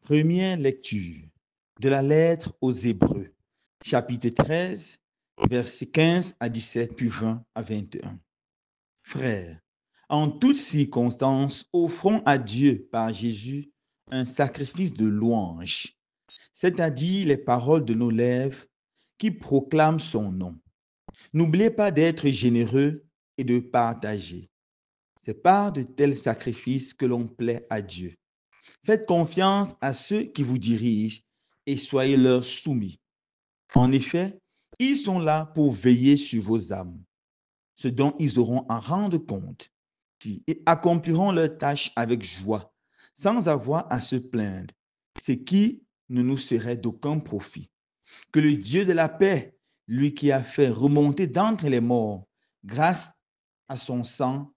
Première lecture de la lettre aux Hébreux, chapitre 13, versets 15 à 17, puis 20 à 21. Frères, en toutes circonstances, offrons à Dieu par Jésus un sacrifice de louange, c'est-à-dire les paroles de nos lèvres qui proclament son nom. N'oubliez pas d'être généreux et de partager. C'est par de tels sacrifices que l'on plaît à Dieu. Faites confiance à ceux qui vous dirigent et soyez leur soumis. En effet, ils sont là pour veiller sur vos âmes, ce dont ils auront à rendre compte, et accompliront leur tâche avec joie, sans avoir à se plaindre, ce qui ne nous serait d'aucun profit. Que le Dieu de la paix, lui qui a fait remonter d'entre les morts, grâce à son sang,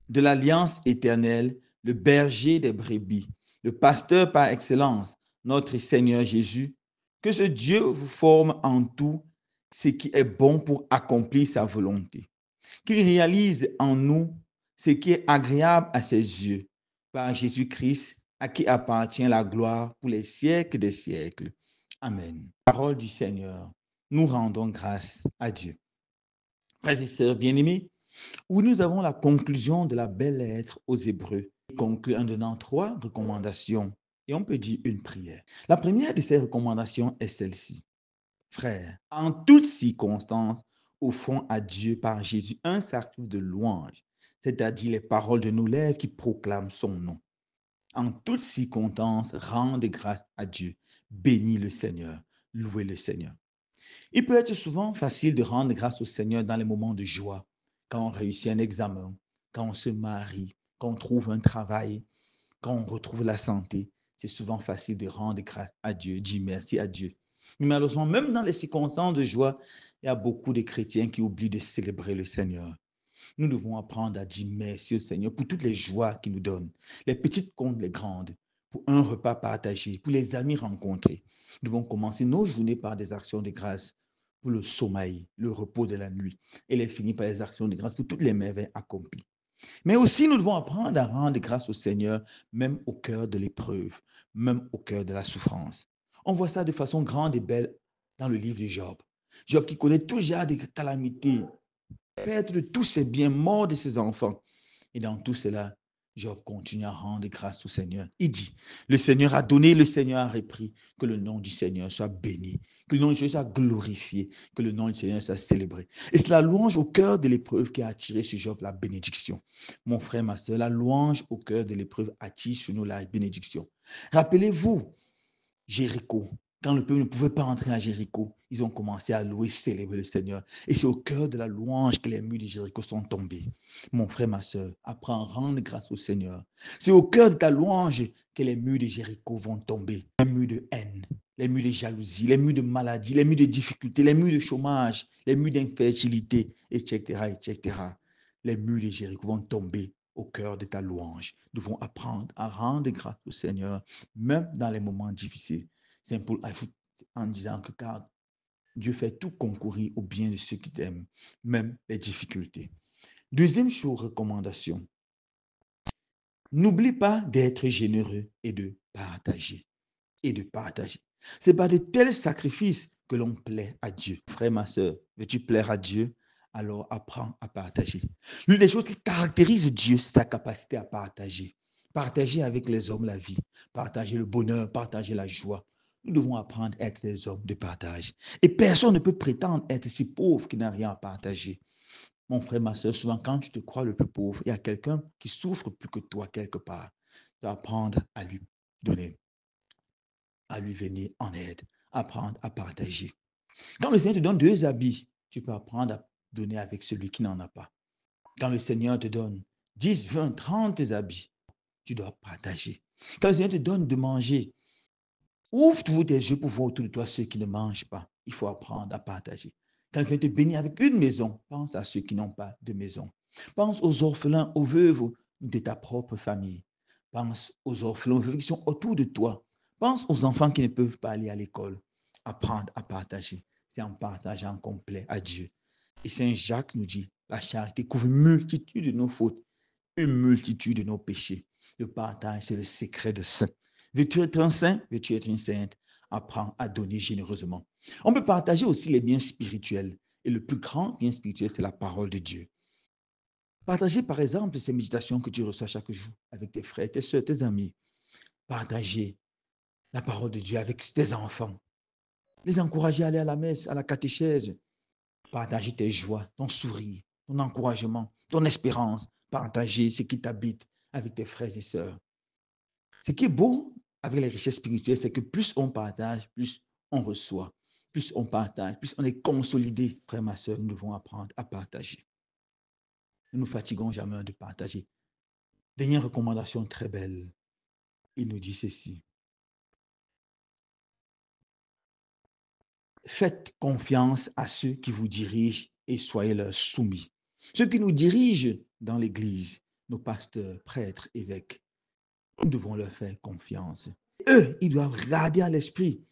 de l'alliance éternelle, le berger des brebis, le pasteur par excellence, notre Seigneur Jésus, que ce Dieu vous forme en tout ce qui est bon pour accomplir sa volonté, qu'il réalise en nous ce qui est agréable à ses yeux, par Jésus-Christ, à qui appartient la gloire pour les siècles des siècles. Amen. Parole du Seigneur. Nous rendons grâce à Dieu. Frères et sœurs bien-aimés, où nous avons la conclusion de la belle lettre aux Hébreux, qui conclut en donnant 3 recommandations et on peut dire une prière. La première de ces recommandations est celle-ci. Frères, en toutes circonstances, offrons à Dieu par Jésus un sacrifice de louange, c'est-à-dire les paroles de nos lèvres qui proclament son nom. En toutes circonstances, rendez grâce à Dieu. Bénis le Seigneur. Louez le Seigneur. Il peut être souvent facile de rendre grâce au Seigneur dans les moments de joie, quand on réussit un examen, quand on se marie, quand on trouve un travail, quand on retrouve la santé. C'est souvent facile de rendre grâce à Dieu, dire merci à Dieu. Mais malheureusement, même dans les circonstances de joie, il y a beaucoup de chrétiens qui oublient de célébrer le Seigneur. Nous devons apprendre à dire merci au Seigneur pour toutes les joies qu'il nous donne, les petites comme les grandes, pour un repas partagé, pour les amis rencontrés. Nous devons commencer nos journées par des actions de grâce pour le sommeil, le repos de la nuit, et les finir par des actions de grâce pour toutes les merveilles accomplies. Mais aussi, nous devons apprendre à rendre grâce au Seigneur, même au cœur de l'épreuve, même au cœur de la souffrance. On voit ça de façon grande et belle dans le livre de Job. Job qui connaît tout genre de calamités, perdre de tous ses biens, mort de ses enfants. Et dans tout cela, Job continue à rendre grâce au Seigneur. Il dit, le Seigneur a donné, le Seigneur a repris, que le nom du Seigneur soit béni, que le nom du Seigneur soit glorifié, que le nom du Seigneur soit célébré. Et c'est la louange au cœur de l'épreuve qui a attiré sur Job la bénédiction. Mon frère, ma soeur, la louange au cœur de l'épreuve attire sur nous la bénédiction. Rappelez-vous, Jéricho. Quand le peuple ne pouvait pas entrer à Jéricho, ils ont commencé à louer, célébrer le Seigneur. Et c'est au cœur de la louange que les murs de Jéricho sont tombés. Mon frère, ma soeur, apprends à rendre grâce au Seigneur. C'est au cœur de ta louange que les murs de Jéricho vont tomber. Les murs de haine, les murs de jalousie, les murs de maladie, les murs de difficulté, les murs de chômage, les murs d'infertilité, etc., etc. Les murs de Jéricho vont tomber au cœur de ta louange. Nous devons apprendre à rendre grâce au Seigneur, même dans les moments difficiles. Saint Paul ajoute en disant que car Dieu fait tout concourir au bien de ceux qui t'aiment, même les difficultés. Deuxième chose, recommandation. N'oublie pas d'être généreux et de partager. Et de partager. C'est par de tels sacrifices que l'on plaît à Dieu. Frère, ma soeur, veux-tu plaire à Dieu? Alors apprends à partager. L'une des choses qui caractérise Dieu, c'est sa capacité à partager. Partager avec les hommes la vie, partager le bonheur, partager la joie. Nous devons apprendre à être des hommes de partage. Et personne ne peut prétendre être si pauvre qu'il n'a rien à partager. Mon frère, ma soeur, souvent quand tu te crois le plus pauvre, il y a quelqu'un qui souffre plus que toi quelque part. Tu dois apprendre à lui donner, à lui venir en aide, apprendre à partager. Quand le Seigneur te donne 2 habits, tu peux apprendre à donner avec celui qui n'en a pas. Quand le Seigneur te donne 10, 20, 30 habits, tu dois partager. Quand le Seigneur te donne de manger, ouvre toujours tes yeux pour voir autour de toi ceux qui ne mangent pas. Il faut apprendre à partager. Quand le Seigneur te bénit avec une maison, pense à ceux qui n'ont pas de maison. Pense aux orphelins, aux veuves de ta propre famille. Pense aux orphelins, aux veuves qui sont autour de toi. Pense aux enfants qui ne peuvent pas aller à l'école. Apprendre à partager. C'est en partageant complet à Dieu. Et Saint Jacques nous dit, la charité couvre une multitude de nos fautes, une multitude de nos péchés. Le partage, c'est le secret de saint. Veux-tu être un saint? Veux-tu être une sainte? Apprends à donner généreusement. On peut partager aussi les biens spirituels. Et le plus grand bien spirituel, c'est la parole de Dieu. Partager, par exemple, ces méditations que tu reçois chaque jour avec tes frères, tes soeurs, tes amis. Partager la parole de Dieu avec tes enfants. Les encourager à aller à la messe, à la catéchèse. Partager tes joies, ton sourire, ton encouragement, ton espérance. Partager ce qui t'habite avec tes frères et sœurs. Ce qui est beau avec les richesses spirituelles, c'est que plus on partage, plus on reçoit. Plus on partage, plus on est consolidé. Frère, ma soeur, nous devons apprendre à partager. Ne nous fatiguons jamais de partager. Dernière recommandation très belle. Il nous dit ceci. Faites confiance à ceux qui vous dirigent et soyez leur soumis. Ceux qui nous dirigent dans l'Église, nos pasteurs, prêtres, évêques, nous devons leur faire confiance. Eux, ils doivent regarder à l'esprit.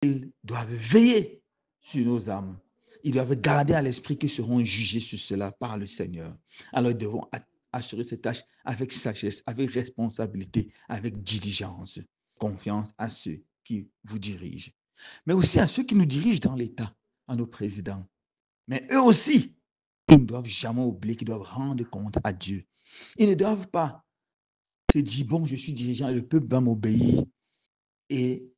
Ils doivent veiller sur nos âmes. Ils doivent garder à l'esprit qu'ils seront jugés sur cela par le Seigneur. Alors, ils devront assurer ces tâches avec sagesse, avec responsabilité, avec diligence. Confiance à ceux qui vous dirigent. Mais aussi à ceux qui nous dirigent dans l'État, à nos présidents. Mais eux aussi, ils ne doivent jamais oublier qu'ils doivent rendre compte à Dieu. Ils ne doivent pas se dire, bon, je suis dirigeant, le peuple va m'obéir et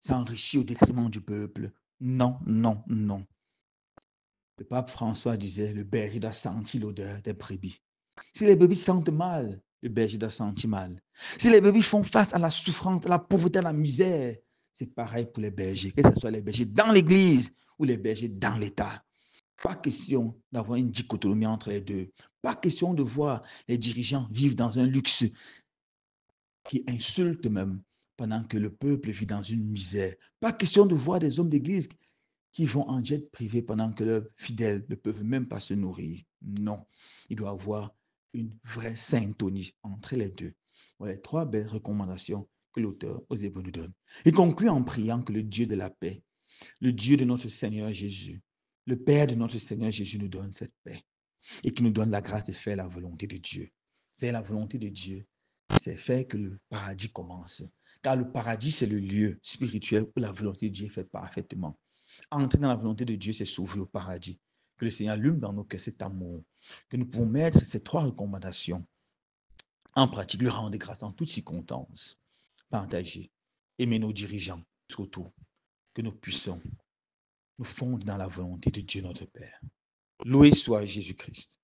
s'enrichir au détriment du peuple. Non, non, non. Le pape François disait, le berger doit sentir l'odeur des brebis. Si les brebis sentent mal, le berger doit sentir mal. Si les brebis font face à la souffrance, à la pauvreté, à la misère, c'est pareil pour les bergers, que ce soit les bergers dans l'église ou les bergers dans l'État. Pas question d'avoir une dichotomie entre les deux. Pas question de voir les dirigeants vivre dans un luxe qui insulte même pendant que le peuple vit dans une misère. Pas question de voir des hommes d'église qui vont en jet privé pendant que leurs fidèles ne peuvent même pas se nourrir. Non, il doit y avoir une vraie syntonie entre les deux. Voilà les trois belles recommandations que l'auteur aux Hébreux nous donne. Il conclut en priant que le Dieu de la paix, le Dieu de notre Seigneur Jésus, le Père de notre Seigneur Jésus nous donne cette paix et qui nous donne la grâce de faire la volonté de Dieu. Faire la volonté de Dieu, c'est faire que le paradis commence. Car le paradis, c'est le lieu spirituel où la volonté de Dieu est faite parfaitement. Entrer dans la volonté de Dieu, c'est s'ouvrir au paradis. Que le Seigneur allume dans nos cœurs cet amour. Que nous pouvons mettre ces trois recommandations en pratique, le rendre grâce en toutes circonstances. Partager, aimer nos dirigeants, surtout que nous puissions nous fondre dans la volonté de Dieu notre Père. Loué soit Jésus-Christ.